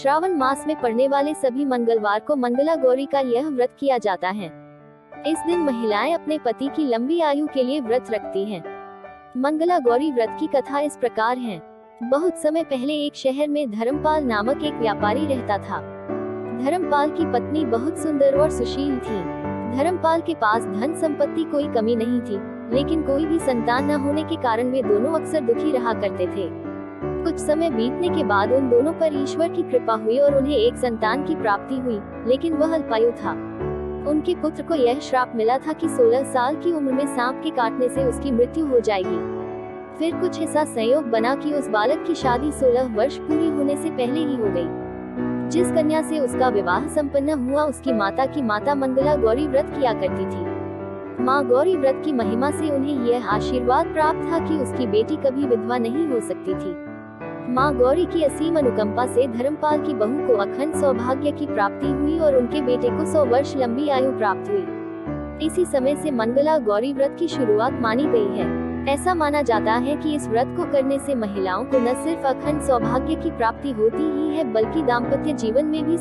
श्रावण मास में पड़ने वाले सभी मंगलवार को मंगला गौरी का यह व्रत किया जाता है। इस दिन महिलाएं अपने पति की लंबी आयु के लिए व्रत रखती हैं। मंगला गौरी व्रत की कथा इस प्रकार है। बहुत समय पहले एक शहर में धर्मपाल नामक एक व्यापारी रहता था। धर्मपाल की पत्नी बहुत सुंदर और सुशील थी। धर्मपाल के पास धन संपत्ति कोई कमी नहीं थी, लेकिन कोई भी संतान न होने के कारण वे दोनों अक्सर दुखी रहा करते थे। कुछ समय बीतने के बाद उन दोनों पर ईश्वर की कृपा हुई और उन्हें एक संतान की प्राप्ति हुई, लेकिन वह अल्पायु था। उनके पुत्र को यह श्राप मिला था कि 16 साल की उम्र में सांप के काटने से उसकी मृत्यु हो जाएगी। फिर कुछ ऐसा संयोग बना कि उस बालक की शादी 16 वर्ष पूरी होने से पहले ही हो गई। जिस कन्या से उसका विवाह संपन्न हुआ, उसकी माता की माता मंगला गौरी व्रत किया करती थी। माँ गौरी व्रत की महिमा से उन्हें यह आशीर्वाद प्राप्त था कि उसकी बेटी कभी विधवा नहीं हो सकती थी। माँ गौरी की असीम अनुकंपा से धर्मपाल की बहू को अखंड सौभाग्य की प्राप्ति हुई और उनके बेटे को 100 वर्ष लंबी आयु प्राप्त हुई। इसी समय से मंगला गौरी व्रत की शुरुआत मानी गई है। ऐसा माना जाता है कि इस व्रत को करने से महिलाओं को न सिर्फ अखंड सौभाग्य की प्राप्ति होती ही है, बल्कि दाम्पत्य जीवन में भी